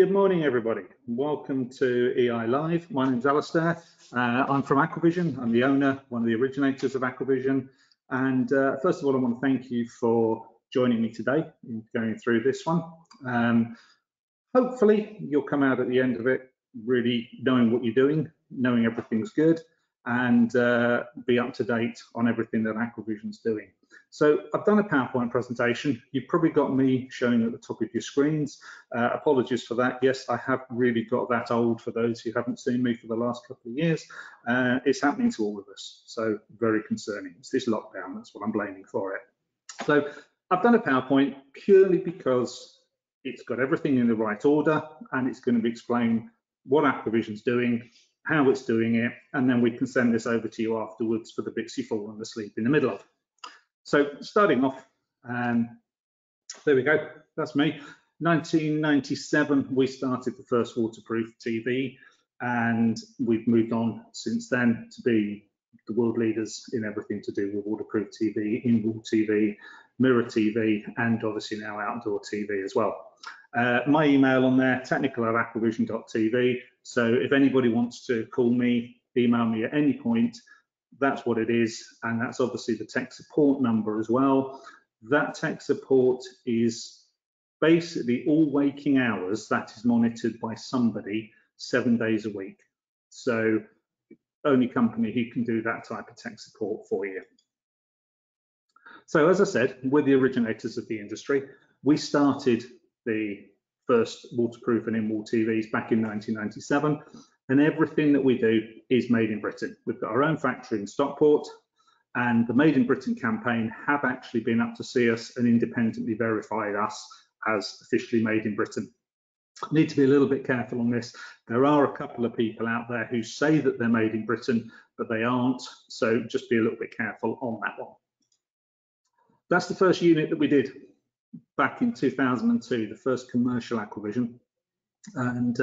Good morning, everybody. Welcome to EI Live. My name's Alistair. I'm from Aquavision. I'm the owner, one of the originators of Aquavision. And first of all, I want to thank you for joining me today in going through this one. Hopefully, you'll come out at the end of it really knowing what you're doing, knowing everything's good, and be up to date on everything that Aquavision's doing. So I've done a PowerPoint presentation. You've probably got me showing at the top of your screens. Apologies for that. Yes, I have really got that old for those who haven't seen me for the last couple of years. It's happening to all of us, so very concerning. It's this lockdown, that's what I'm blaming for it. So I've done a PowerPoint purely because it's got everything in the right order and it's going to be explained what Aquavision's doing, how it's doing it, and then we can send this over to you afterwards for the bits you've fallen asleep in the middle of. So starting off, there we go, that's me. 1997, we started the first waterproof TV, and we've moved on since then to be the world leaders in everything to do with waterproof TV, in-wall TV, mirror TV, and obviously now outdoor TV as well. My email on there, technical@aquavision.tv. So if anybody wants to call me, email me at any point, that's what it is, and that's obviously the tech support number as well. That tech support is basically all waking hours that is monitored by somebody 7 days a week. So only company who can do that type of tech support for you. So as I said, we're the originators of the industry. We started the first waterproof and in-wall TVs back in 1997. And everything that we do is made in Britain. We've got our own factory in Stockport, and the Made in Britain campaign have actually been up to see us and independently verified us as officially made in Britain. Need to be a little bit careful on this. There are a couple of people out there who say that they're made in Britain, but they aren't. So just be a little bit careful on that one. That's the first unit that we did back in 2002, the first commercial Aquavision. And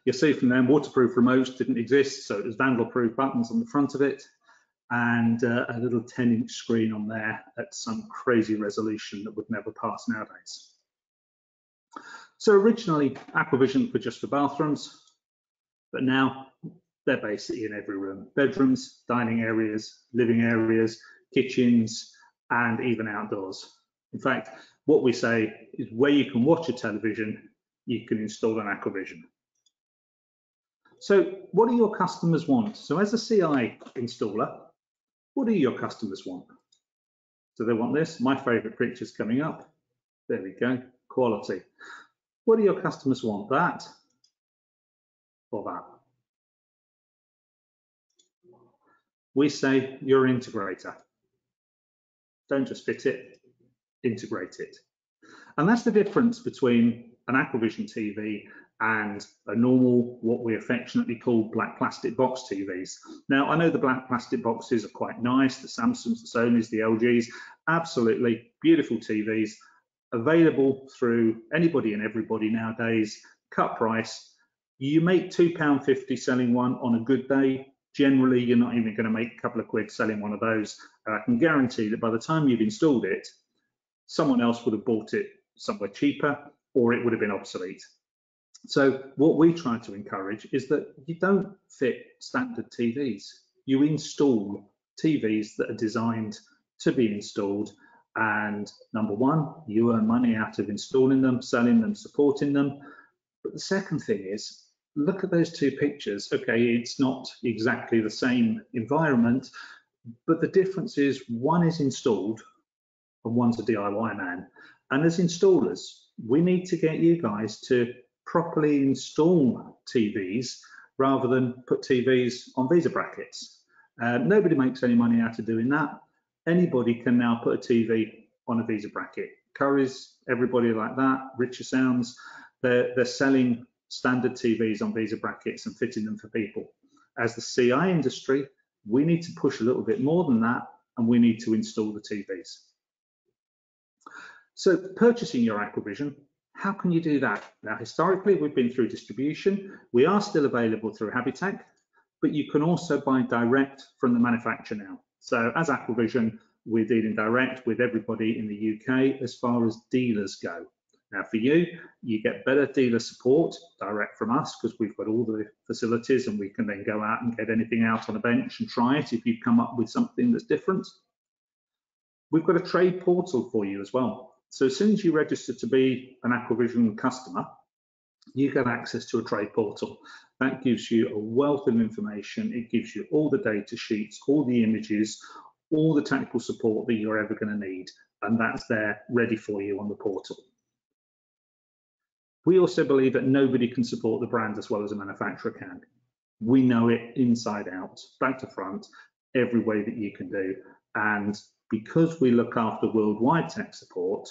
you'll see from them, waterproof remotes didn't exist, so it was vandal-proof buttons on the front of it, and a little 10-inch screen on there at some crazy resolution that would never pass nowadays. So originally, Aquavision were just for bathrooms, but now they're basically in every room. Bedrooms, dining areas, living areas, kitchens, and even outdoors. In fact, what we say is where you can watch a television, you can install an Aquavision. So what do your customers want? So as a CI installer, what do your customers want? Do they want this? My favorite picture's coming up. There we go, quality. What do your customers want? That or that? We say you're an integrator. Don't just fit it, integrate it. And that's the difference between an Aquavision TV and a normal, what we affectionately call black plastic box TVs. Now, I know the black plastic boxes are quite nice, the Samsungs, the Sonys, the LGs, absolutely beautiful TVs, available through anybody and everybody nowadays, cut price. You make £2.50 selling one on a good day. Generally, you're not even going to make a couple of quid selling one of those. I can guarantee that by the time you've installed it, someone else would have bought it somewhere cheaper, or it would have been obsolete. So what we try to encourage is that you don't fit standard TVs. You install TVs that are designed to be installed, and number one, you earn money out of installing them, selling them, supporting them. But the second thing is, look at those two pictures. Okay, it's not exactly the same environment, but the difference is one is installed and one's a DIY man. And as installers, we need to get you guys to properly install TVs rather than put TVs on Visa brackets. Nobody makes any money out of doing that. Anybody can now put a TV on a Visa bracket. Currys, everybody like that, Richer Sounds, they're selling standard TVs on Visa brackets and fitting them for people. As the CI industry, we need to push a little bit more than that, and we need to install the TVs. So purchasing your Aquavision, how can you do that? Now, historically, we've been through distribution. We are still available through Habitat, but you can also buy direct from the manufacturer now. So as Aquavision, we're dealing direct with everybody in the UK as far as dealers go. Now for you, you get better dealer support direct from us because we've got all the facilities and we can then go out and get anything out on a bench and try it if you've come up with something that's different. We've got a trade portal for you as well. So as soon as you register to be an Aquavision customer, you get access to a trade portal. That gives you a wealth of information. It gives you all the data sheets, all the images, all the technical support that you're ever going to need. And that's there ready for you on the portal. We also believe that nobody can support the brand as well as a manufacturer can. We know it inside out, back to front, every way that you can do. And because we look after worldwide tech support,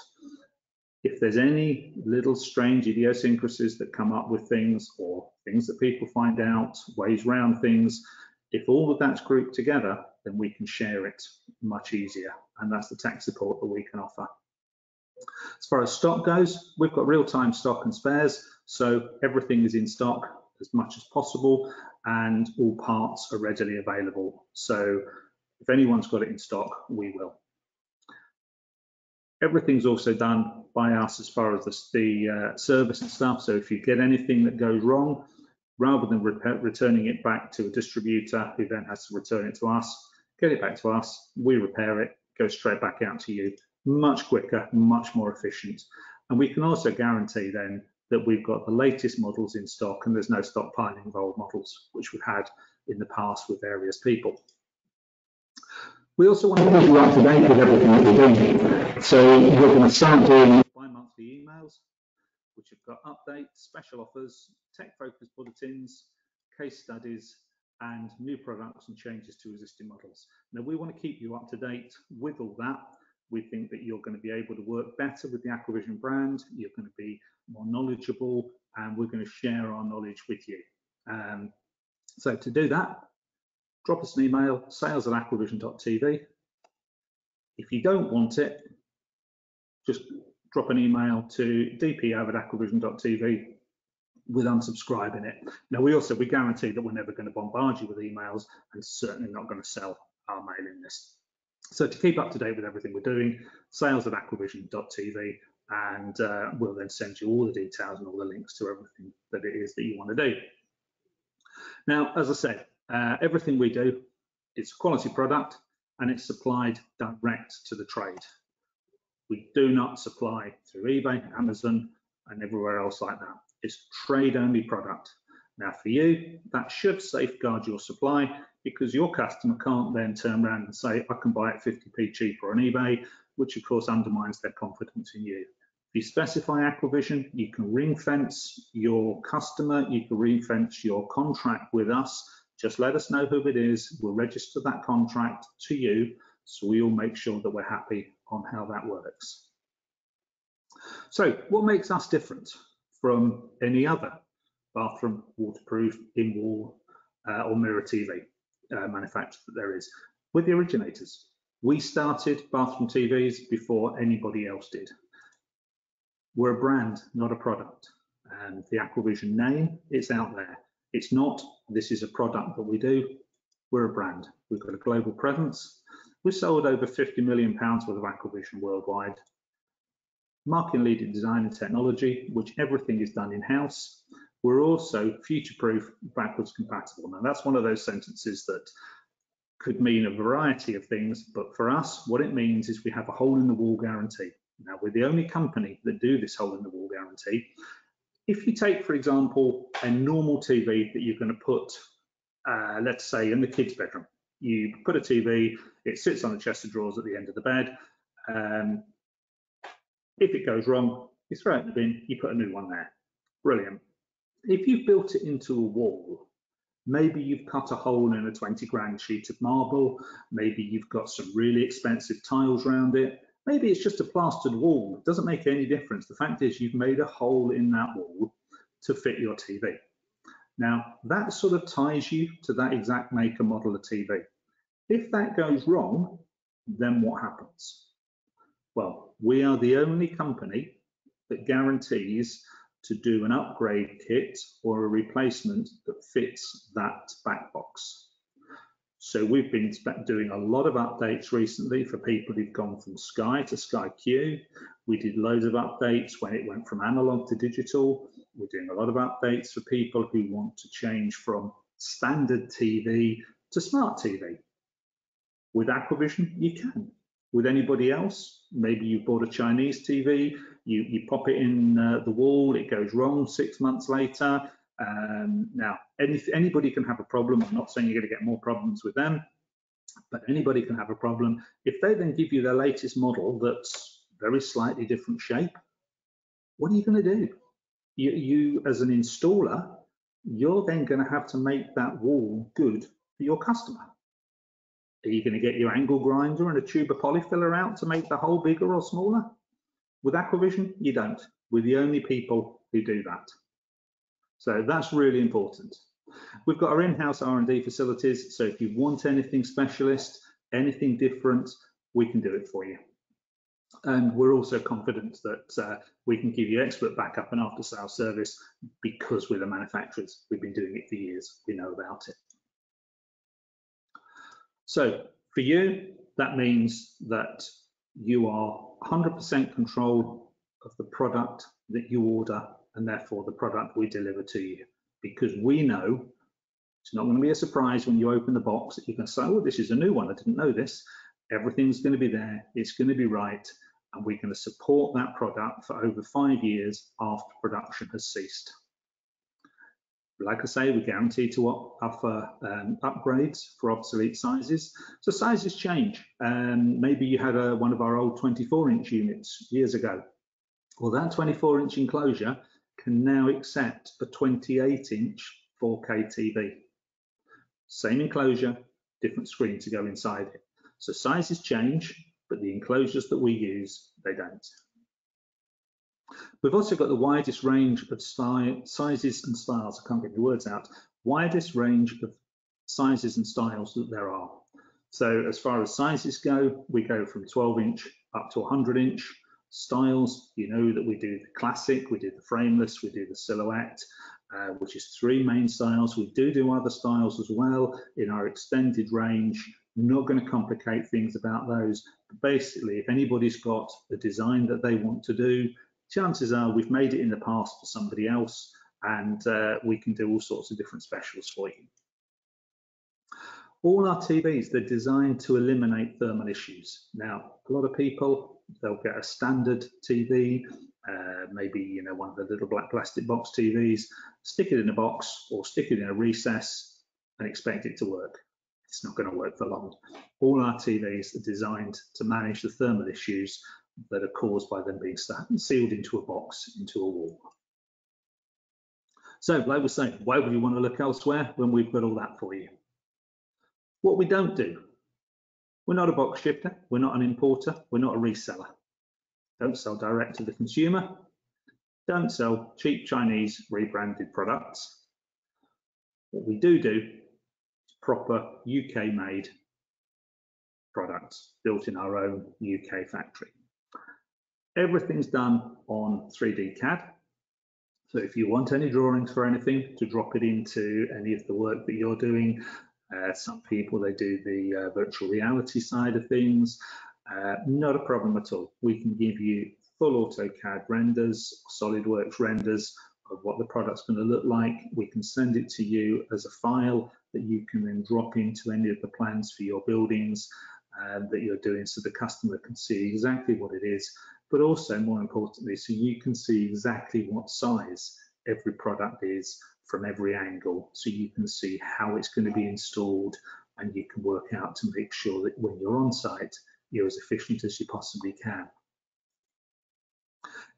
if there's any little strange idiosyncrasies that come up with things or things that people find out, ways around things, if all of that's grouped together, then we can share it much easier. And that's the tech support that we can offer. As far as stock goes, we've got real-time stock and spares, so everything is in stock as much as possible and all parts are readily available. So if anyone's got it in stock, we will. Everything's also done by us as far as the service and stuff. So if you get anything that goes wrong, rather than returning it back to a distributor who then has to return it to us, get it back to us, we repair it, go straight back out to you. Much quicker, much more efficient. And we can also guarantee then that we've got the latest models in stock and there's no stockpiling of old models, which we've had in the past with various people. We also want to keep you up to date with everything that we're doing. So we're going to start doing bi-monthly emails, which have got updates, special offers, tech-focused bulletins, case studies, and new products and changes to existing models. Now we want to keep you up to date with all that. We think that you're going to be able to work better with the Aquavision brand, you're going to be more knowledgeable, and we're going to share our knowledge with you. So to do that, drop us an email, sales@aquavision.tv. If you don't want it, just drop an email to dpo@aquavision.tv with unsubscribing it. Now we guarantee that we're never going to bombard you with emails and certainly not going to sell our mailing list. So to keep up to date with everything we're doing, sales@aquavision.tv, and we'll then send you all the details and all the links to everything that it is that you want to do. Now, as I said, everything we do is quality product and it's supplied direct to the trade. We do not supply through eBay, Amazon, and everywhere else like that. It's trade-only product. Now for you, that should safeguard your supply because your customer can't then turn around and say, I can buy it 50p cheaper on eBay, which of course undermines their confidence in you. If you specify Aquavision, you can ring fence your customer, you can ring fence your contract with us. Just let us know who it is. We'll register that contract to you so we'll make sure that we're happy on how that works. So what makes us different from any other bathroom, waterproof, in-wall or mirror TV manufacturer that there is? We're the originators. We started bathroom TVs before anybody else did. We're a brand, not a product. And the Aquavision name, it's out there. It's not, this is a product that we do. We're a brand. We've got a global presence. We've sold over £50 million worth of Aquavision worldwide. Market leading design and technology, which everything is done in-house. We're also future-proof, backwards compatible. Now that's one of those sentences that could mean a variety of things, but for us, what it means is we have a hole-in-the-wall guarantee. Now we're the only company that do this hole-in-the-wall guarantee. If you take, for example, a normal TV that you're going to put, let's say, in the kids' bedroom. You put a TV, it sits on the chest of drawers at the end of the bed. If it goes wrong, you throw it in the bin, you put a new one there. Brilliant. If you've built it into a wall, maybe you've cut a hole in a 20 grand sheet of marble, maybe you've got some really expensive tiles around it, maybe it's just a plastered wall. It doesn't make any difference. The fact is you've made a hole in that wall to fit your TV. Now, that sort of ties you to that exact make and model of TV. If that goes wrong, then what happens? Well, we are the only company that guarantees to do an upgrade kit or a replacement that fits that back box. So we've been doing a lot of updates recently for people who've gone from Sky to Sky Q. We did loads of updates when it went from analog to digital. We're doing a lot of updates for people who want to change from standard TV to smart TV. With Aquavision, you can. With anybody else, maybe you bought a Chinese TV, you pop it in the wall, it goes wrong 6 months later. Now, anybody can have a problem. I'm not saying you're going to get more problems with them, but anybody can have a problem. If they then give you their latest model that's very slightly different shape, what are you going to do? You as an installer, you're then going to have to make that wall good for your customer. Are you going to get your angle grinder and a tube of polyfiller out to make the hole bigger or smaller? With Aquavision, you don't. We're the only people who do that. So that's really important. We've got our in-house R&D facilities, so if you want anything specialist, anything different, we can do it for you. And we're also confident that we can give you expert backup and after-sales service because we're the manufacturers. We've been doing it for years. We know about it. So for you, that means that you are 100% control of the product that you order and therefore the product we deliver to you, because we know it's not going to be a surprise when you open the box that you can say, oh, this is a new one, I didn't know this. Everything's going to be there, it's going to be right, and we're going to support that product for over 5 years after production has ceased. Like I say, we guarantee to offer upgrades for obsolete sizes. So sizes change. Maybe you had one of our old 24-inch units years ago. Well, that 24-inch enclosure can now accept a 28-inch 4K TV. Same enclosure, different screen to go inside it. So sizes change, but the enclosures that we use, they don't. We've also got the widest range of sizes and styles, I can't get the words out, widest range of sizes and styles that there are. So as far as sizes go, we go from 12-inch up to 100-inch. Styles, you know that we do the classic, we do the frameless, we do the silhouette, which is 3 main styles. We do other styles as well in our extended range. Not going to complicate things about those, but basically if anybody's got a design that they want to do, chances are we've made it in the past for somebody else, and we can do all sorts of different specials for you. All our TVs, they're designed to eliminate thermal issues. Now, a lot of people, they'll get a standard TV, maybe one of the little black plastic box TVs, stick it in a box or stick it in a recess and expect it to work. It's not going to work for long. All our TVs are designed to manage the thermal issues that are caused by them being sealed into a box, into a wall. So, like we're saying, why would you want to look elsewhere when we've got all that for you? What we don't do, we're not a box shifter, we're not an importer, we're not a reseller. Don't sell direct to the consumer, don't sell cheap Chinese rebranded products. What we do is proper UK made products built in our own UK factory. Everything's done on 3D CAD. So if you want any drawings for anything, to drop it into any of the work that you're doing. Some people, they do the virtual reality side of things. Not a problem at all. We can give you full AutoCAD renders, SolidWorks renders of what the product's going to look like. We can send it to you as a file that you can then drop into any of the plans for your buildings that you're doing, so the customer can see exactly what it is, but also more importantly, so you can see exactly what size every product is from every angle, so you can see how it's going to be installed, and you can work out to make sure that when you're on site, you're as efficient as you possibly can.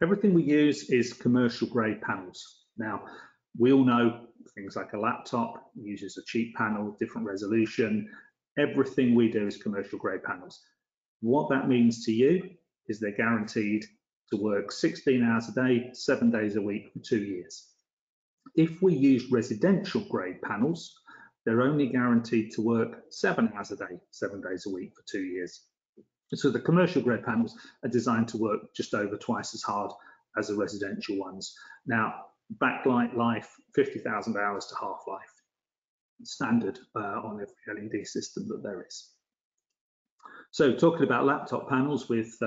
Everything we use is commercial grade panels. Now, we all know things like a laptop uses a cheap panel, different resolution. Everything we do is commercial grade panels. What that means to you is they're guaranteed to work 16 hours a day, 7 days a week for 2 years. If we use residential grade panels, they're only guaranteed to work 7 hours a day, 7 days a week for 2 years. So the commercial grade panels are designed to work just over twice as hard as the residential ones. Now, backlight life, 50,000 hours to half-life. standard on every LED system that there is. So talking about laptop panels with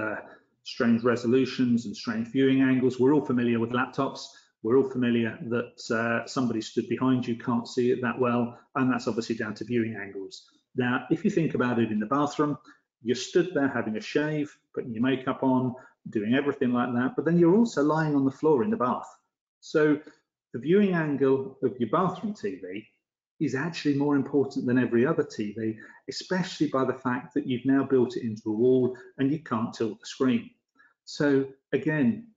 strange resolutions and strange viewing angles, we're all familiar with laptops. We're all familiar that somebody stood behind you can't see it that well, and that's obviously down to viewing angles. Now, if you think about it in the bathroom, you're stood there having a shave, putting your makeup on, doing everything like that, but then you're also lying on the floor in the bath. So the viewing angle of your bathroom TV is actually more important than every other TV, especially by the fact that you've now built it into a wall and you can't tilt the screen. So again,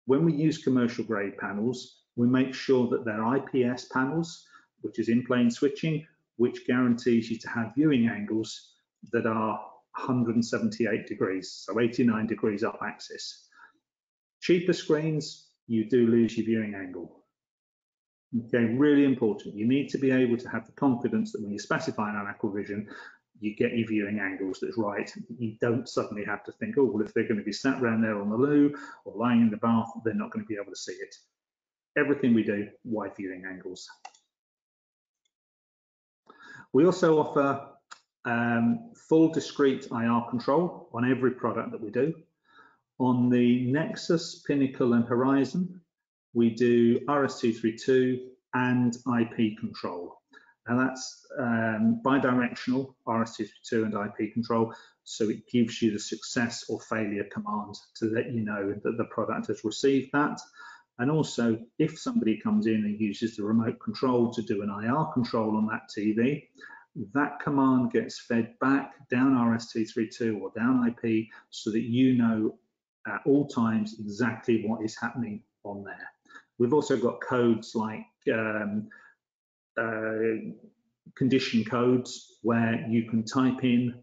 when we use commercial grade panels, we make sure that they're IPS panels, which is in-plane switching, which guarantees you to have viewing angles that are 178 degrees, so 89 degrees up axis. Cheaper screens, you do lose your viewing angle. Okay, really important. You need to be able to have the confidence that when you're specifying on Aquavision, you get your viewing angles that's right. You don't suddenly have to think, oh, well, if they're going to be sat around there on the loo or lying in the bath, they're not going to be able to see it. Everything we do, wide viewing angles. We also offer full discrete IR control on every product that we do. On the Nexus, Pinnacle and Horizon, we do RS232 and IP control. And that's bidirectional RS232 and IP control, so it gives you the success or failure command to let you know that the product has received that. And also, if somebody comes in and uses the remote control to do an IR control on that TV, that command gets fed back down RS232 or down IP so that you know at all times exactly what is happening on there. We've also got codes like condition codes where you can type in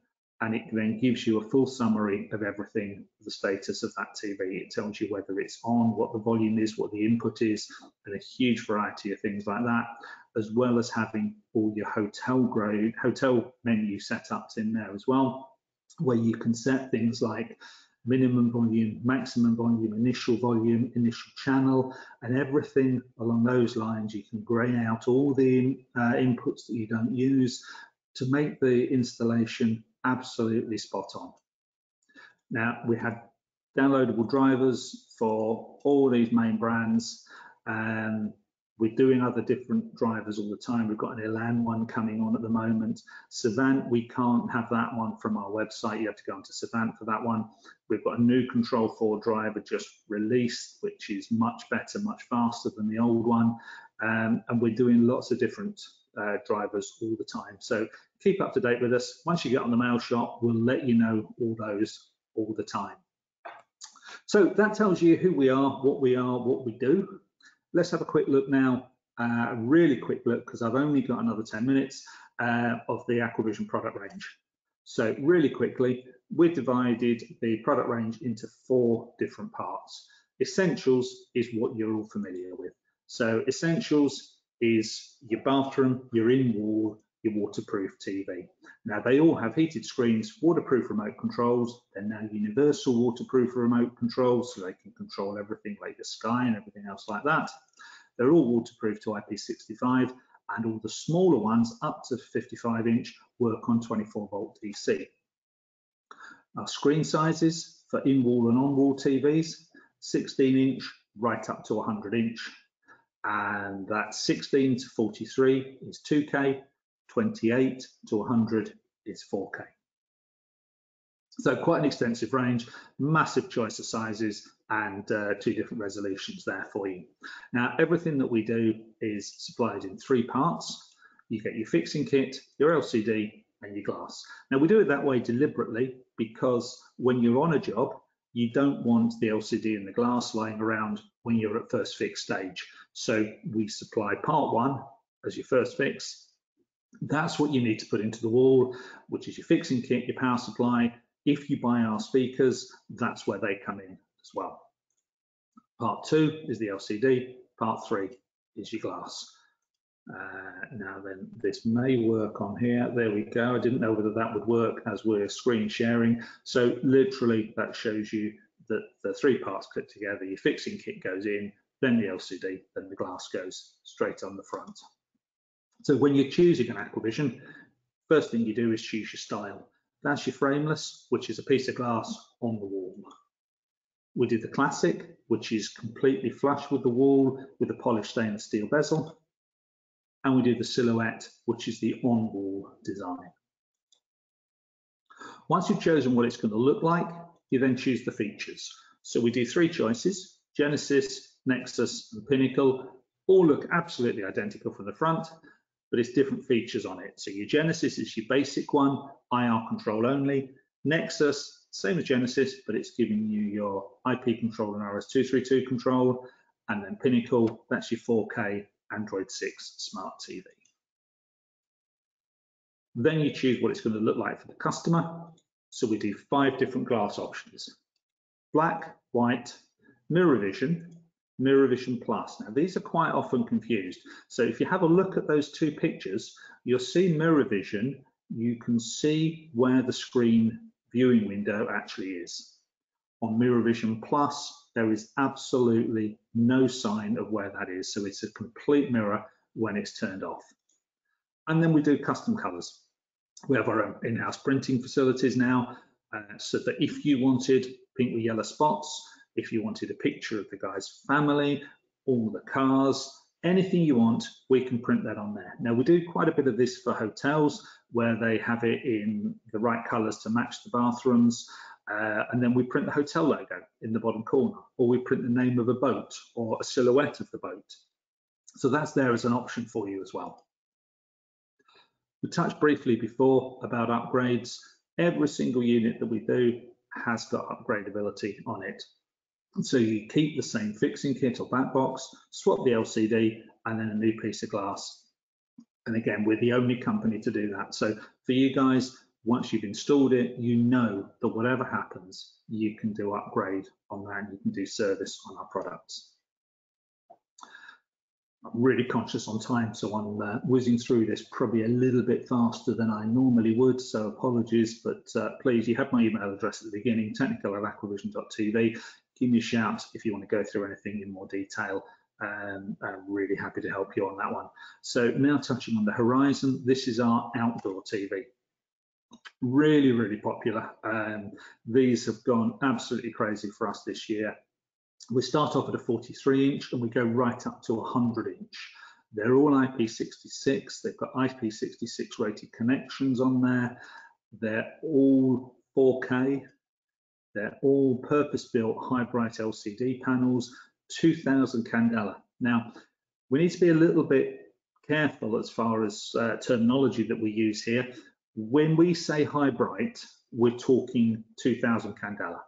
and it then gives you a full summary of everything, the status of that TV. It tells you whether it's on, what the volume is, what the input is, and a huge variety of things like that, as well as having all your hotel menu setups in there as well, where you can set things like minimum volume, maximum volume, initial channel, and everything along those lines. You can grey out all the inputs that you don't use to make the installation absolutely spot on. Now, we have downloadable drivers for all these main brands. We're doing other different drivers all the time. We've got an Elan one coming on at the moment. Savant, we can't have that one from our website. You have to go onto Savant for that one. We've got a new Control 4 driver just released, which is much better, much faster than the old one. And we're doing lots of different drivers all the time. So keep up to date with us. Once you get on the mail shop, we'll let you know all those all the time. So that tells you who we are, what we do. Let's have a quick look now, a really quick look, because I've only got another 10 minutes of the Aquavision product range. So really quickly, we've divided the product range into 4 different parts. Essentials is what you're all familiar with. So essentials is your bathroom, your in-wall, your waterproof TV. Now they all have heated screens, waterproof remote controls. They're now universal waterproof remote controls, so they can control everything like the sky and everything else like that. They're all waterproof to IP65, and all the smaller ones up to 55-inch work on 24-volt DC. Our screen sizes for in-wall and on-wall TVs, 16-inch right up to 100-inch. And that 16 to 43 is 2K, 28 to 100 is 4K. So quite an extensive range, massive choice of sizes, and 2 different resolutions there for you. Now, everything that we do is supplied in 3 parts. You get your fixing kit, your LCD, and your glass. Now, we do it that way deliberately because when you're on a job, you don't want the LCD and the glass lying around when you're at first fix stage. So we supply part 1 as your first fix. That's what you need to put into the wall, which is your fixing kit, your power supply. If you buy our speakers, that's where they come in as well. Part 2 is the LCD, part 3 is your glass. Now then, this may work on here. There we go. I didn't know whether that would work as we're screen sharing. So literally that shows you that the 3 parts clip together. Your fixing kit goes in, then the LCD, then the glass goes straight on the front. So when you're choosing an Aquavision, first thing you do is choose your style. That's your frameless, which is a piece of glass on the wall. We do the classic, which is completely flush with the wall with a polished stainless steel bezel. And we do the silhouette, which is the on-wall design. Once you've chosen what it's going to look like, you then choose the features. So we do 3 choices: Genesis, Nexus, and Pinnacle. All look absolutely identical from the front, but it's different features on it. So your Genesis is your basic one, IR control only. Nexus, same as Genesis, but it's giving you your IP control and RS-232 control. And then Pinnacle, that's your 4K Android 6 smart TV. Then you choose what it's going to look like for the customer. So we do 5 different glass options: black, white, mirror vision, mirror vision plus. Now these are quite often confused. So if you have a look at those 2 pictures, you'll see mirror vision. You can see where the screen viewing window actually is. On mirror vision plus, there is absolutely no sign of where that is. So it's a complete mirror when it's turned off. And then we do custom colors. We have our own in-house printing facilities now, so that if you wanted pink with yellow spots, if you wanted a picture of the guy's family, all the cars, anything you want, we can print that on there. Now we do quite a bit of this for hotels where they have it in the right colors to match the bathrooms. And then we print the hotel logo in the bottom corner, or we print the name of a boat or a silhouette of the boat. So that's there as an option for you as well. We touched briefly before about upgrades. Every single unit that we do has got upgradability on it. And so you keep the same fixing kit or back box, swap the LCD, and then a new piece of glass. And again, we're the only company to do that. So for you guys, once you've installed it, you know that whatever happens, you can do upgrade on that, and you can do service on our products. I'm really conscious on time, so I'm whizzing through this probably a little bit faster than I normally would, so apologies, but please, you have my email address at the beginning, technical@aquavision.tv. Give me a shout if you want to go through anything in more detail. I'm really happy to help you on that one. So now touching on the Horizon, this is our outdoor TV. Really, really popular. These have gone absolutely crazy for us this year. We start off at a 43-inch and we go right up to 100-inch. They're all IP66. They've got IP66 rated connections on there. They're all 4K. They're all purpose-built high bright LCD panels, 2000 candela. Now, we need to be a little bit careful as far as terminology that we use here. When we say high bright, we're talking 2000 candela.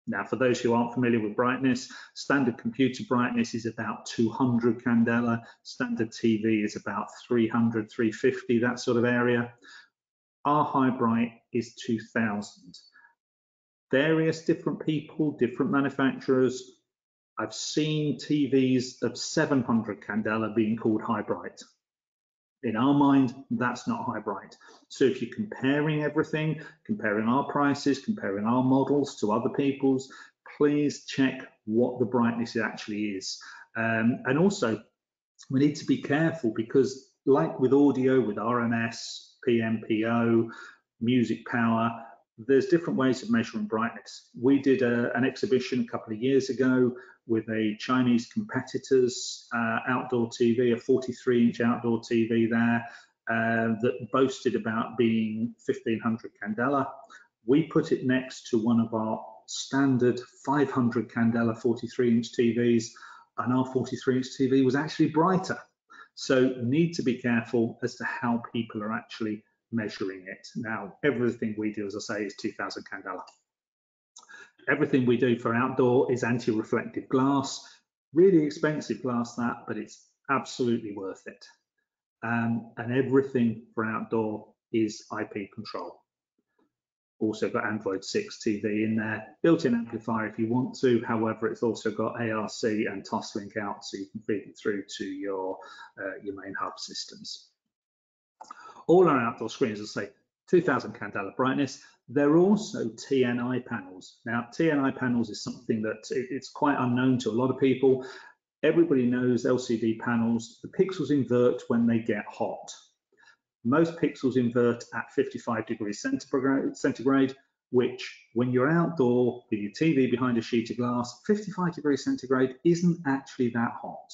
Now, for those who aren't familiar with brightness, standard computer brightness is about 200 candela. Standard TV is about 300, 350, that sort of area. Our high bright is 2000. Various different people, different manufacturers. I've seen TVs of 700 candela being called high bright. In our mind, that's not high bright. So if you're comparing everything, comparing our prices, comparing our models to other people's, please check what the brightness actually is. And also, we need to be careful because like with audio, with RMS, PMPO, music power, there's different ways of measuring brightness. We did an exhibition a couple of years ago with a Chinese competitor's outdoor TV, a 43-inch outdoor TV there that boasted about being 1500 candela. We put it next to one of our standard 500 candela 43-inch TVs, and our 43-inch TV was actually brighter. So need to be careful as to how people are actually measuring it. Now, everything we do, as I say, is 2000 candela. Everything we do for outdoor is anti-reflective glass. Really expensive glass that, but it's absolutely worth it. And everything for outdoor is IP control. Also got Android 6 TV in there, built-in amplifier if you want to. However, it's also got ARC and Toslink out, so you can feed it through to your main hub systems. All our outdoor screens, as I say, 2000 candela brightness. They're also TNI panels. Now, TNI panels is something that it's quite unknown to a lot of people. Everybody knows LCD panels, the pixels invert when they get hot. Most pixels invert at 55 degrees centigrade, which when you're outdoor with your TV behind a sheet of glass, 55 degrees centigrade isn't actually that hot.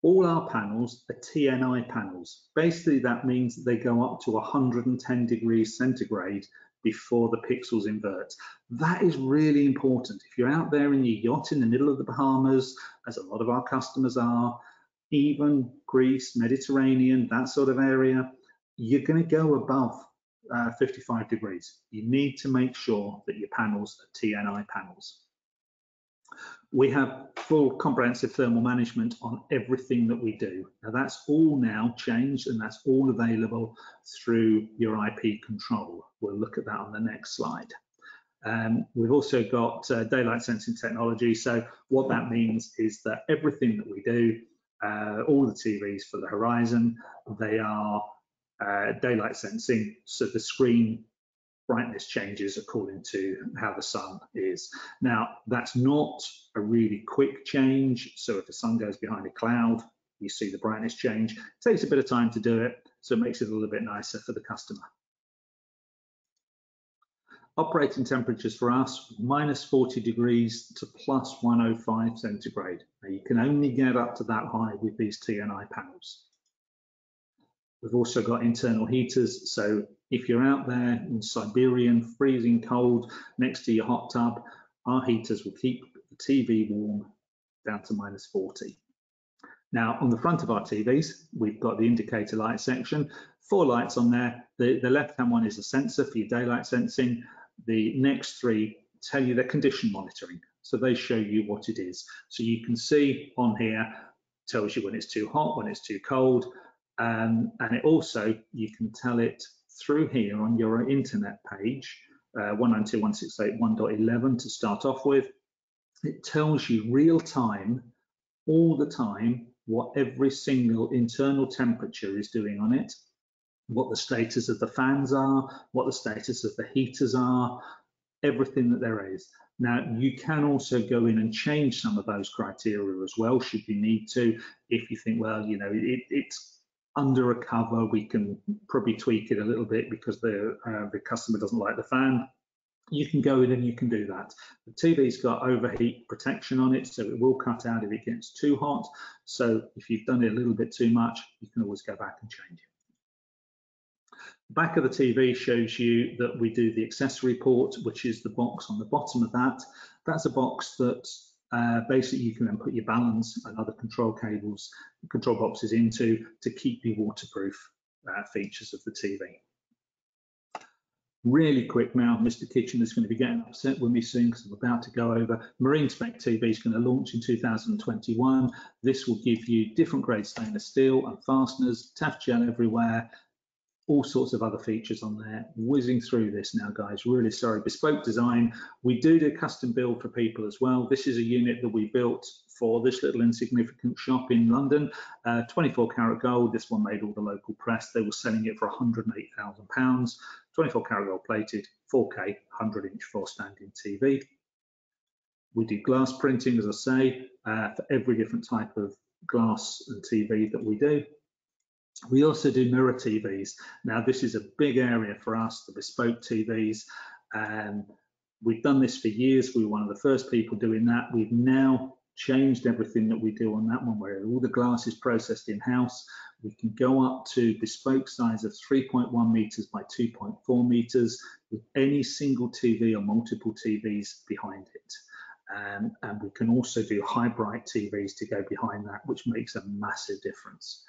All our panels are TNI panels. Basically, that means they go up to 110 degrees centigrade before the pixels invert. That is really important. If you're out there in your yacht in the middle of the Bahamas, as a lot of our customers are, even Greece, Mediterranean, that sort of area, you're going to go above 55 degrees. You need to make sure that your panels are TNI panels. We have full comprehensive thermal management on everything that we do. Now that's all now changed, and that's all available through your IP control. We'll look at that on the next slide. We've also got daylight sensing technology. So what that means is that everything that we do, all the TVs for the horizon, they are daylight sensing, so the screen brightness changes according to how the sun is. Now, that's not a really quick change. So if the sun goes behind a cloud, you see the brightness change. It takes a bit of time to do it, so it makes it a little bit nicer for the customer. Operating temperatures for us, -40 degrees to +105 centigrade. Now, you can only get up to that high with these TNI panels. We've also got internal heaters, so if you're out there in Siberian freezing cold next to your hot tub, our heaters will keep the TV warm down to -40. Now, on the front of our TVs, we've got the indicator light section, 4 lights on there. The left-hand one is a sensor for your daylight sensing. The next 3 tell you their condition monitoring, so they show you what it is. So you can see on here, tells you when it's too hot, when it's too cold, and it also, you can tell it through here on your internet page, 192.168.1.11 to start off with. It tells you real time, all the time, what every single internal temperature is doing on it, what the status of the fans are, what the status of the heaters are, everything that there is. Now, you can also go in and change some of those criteria as well, should you need to. If you think, well, you know, it's under a cover, we can probably tweak it a little bit because the customer doesn't like the fan. You can go in and you can do that. The TV's got overheat protection on it, so it will cut out if it gets too hot. So if you've done it a little bit too much, you can always go back and change it. The back of the TV shows you that we do the accessory port, which is the box on the bottom of that. That's a box that basically you can then put your balance and other control cables, control boxes into to keep the waterproof features of the TV. Really quick now, Mr. Kitchen is going to be getting upset with me soon because I'm about to go over. Marine Spec TV is going to launch in 2021. This will give you different grade stainless steel and fasteners, taff gel everywhere, all sorts of other features on there. Whizzing through this now, guys, really sorry. Bespoke design. We do custom build for people as well. This is a unit that we built for this little insignificant shop in London, 24 karat gold. This one made all the local press. They were selling it for £108,000, 24 karat gold plated, 4K, 100-inch four-standing TV. We do glass printing, as I say, for every different type of glass and TV that we do. We also do mirror TVs. Now, this is a big area for us, the bespoke TVs. We've done this for years. We were one of the first people doing that. We've now changed everything that we do on that one, where all the glass is processed in-house. We can go up to bespoke size of 3.1 meters by 2.4 meters with any single TV or multiple TVs behind it. And we can also do high bright TVs to go behind that, which makes a massive difference.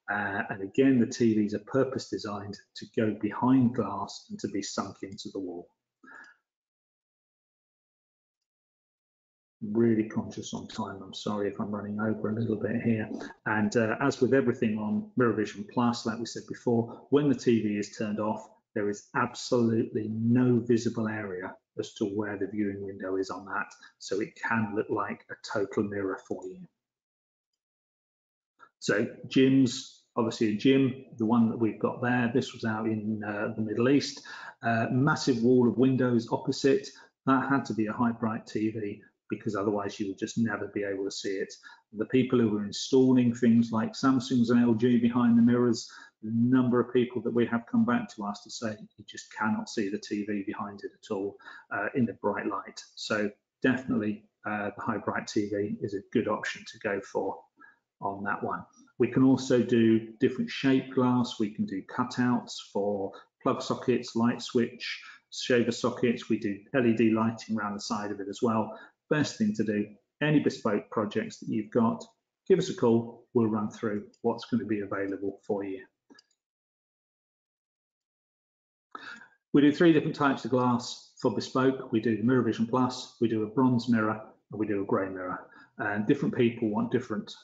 And again, the TVs are purpose designed to go behind glass and to be sunk into the wall. Really conscious on time. I'm sorry if I'm running over a little bit here. And as with everything on MirrorVision Plus, like we said before, when the TV is turned off, there is absolutely no visible area as to where the viewing window is on that. So it can look like a total mirror for you. So gyms, obviously a gym, the one that we've got there, this was out in the Middle East, massive wall of windows opposite. That had to be a high bright TV. because otherwise you will just never be able to see it. The people who are installing things like Samsung's and LG behind the mirrors, the number of people that we have come back to us to say you just cannot see the TV behind it at all in the bright light. So definitely the high bright TV is a good option to go for on that one. We can also do different shape glass. We can do cutouts for plug sockets, light switch, shaver sockets. We do LED lighting around the side of it as well. Best thing to do, any bespoke projects that you've got, give us a call. We'll run through what's going to be available for you. We do 3 different types of glass for bespoke. We do the Mirror Vision Plus, we do a bronze mirror, and we do a grey mirror. And different people want different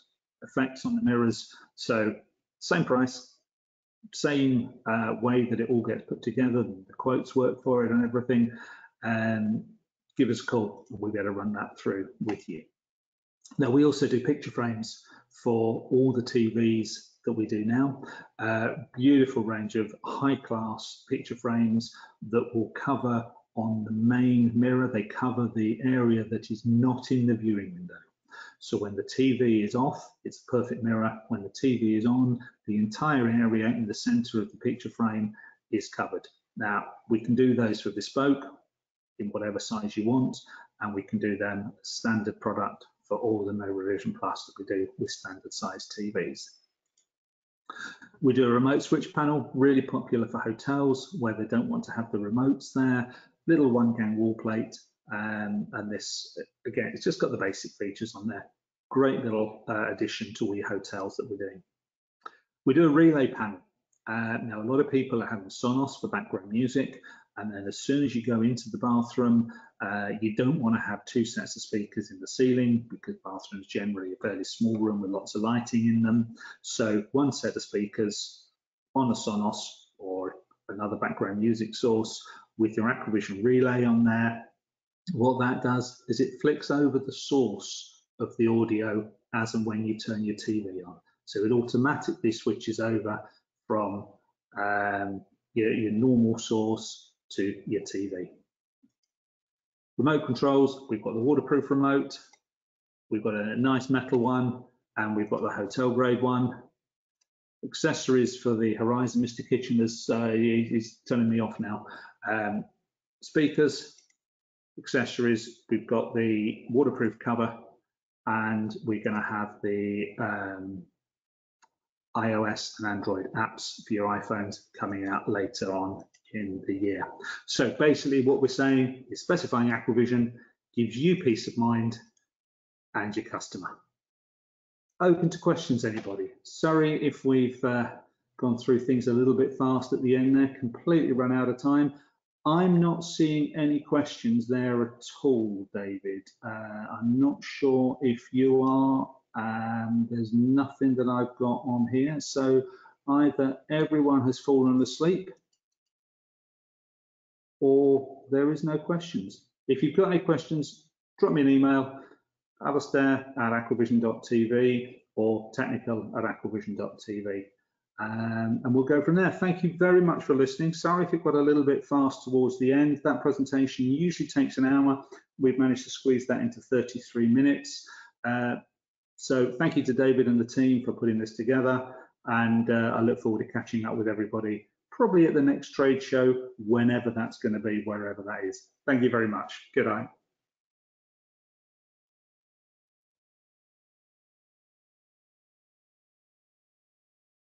effects on the mirrors. So same price, same way that it all gets put together, the quotes work for it and everything. Give us a call and we'll be able to run that through with you. Now, we also do picture frames for all the TVs that we do now. Beautiful range of high-class picture frames that will cover on the main mirror. They cover the area that is not in the viewing window. So when the TV is off, it's a perfect mirror. When the TV is on, the entire area in the center of the picture frame is covered. Now, we can do those for bespoke in whatever size you want, and we can do them standard product for all the Mirror Vision Plus that we do with standard size TVs. We do a remote switch panel, really popular for hotels where they don't want to have the remotes there. Little 1-gang wall plate, and this, again, it's just got the basic features on there. Great little addition to all your hotels that we're doing. We do a relay panel. Now, a lot of people are having Sonos for background music, and then as soon as you go into the bathroom, you don't want to have 2 sets of speakers in the ceiling because bathrooms generally a fairly small room with lots of lighting in them. So 1 set of speakers on a Sonos or another background music source with your Aquavision relay on there. What that does is it flicks over the source of the audio as and when you turn your TV on. So it automatically switches over from your normal source to your TV. Remote controls, we've got the waterproof remote, we've got a nice metal one, and we've got the hotel grade one. Accessories for the Horizon Mr. Kitchen, as he's turning me off now. Speakers, accessories, we've got the waterproof cover, and we're going to have the iOS and Android apps for your iPhones coming out later on in the year. So basically what we're saying is specifying Aquavision gives you peace of mind and your customer. Open to questions, anybody. Sorry if we've gone through things a little bit fast at the end there, completely run out of time. I'm not seeing any questions there at all, David. I'm not sure if you are. There's nothing that I've got on here. So either everyone has fallen asleep or there is no questions. If you've got any questions, drop me an email, alistair@aquavision.tv or technical@aquavision.tv. And we'll go from there. Thank you very much for listening. Sorry if it got a little bit fast towards the end. That presentation usually takes an hour. We've managed to squeeze that into 33 minutes. So thank you to David and the team for putting this together. And I look forward to catching up with everybody, probably at the next trade show, whenever that's going to be, wherever that is. Thank you very much. Good night.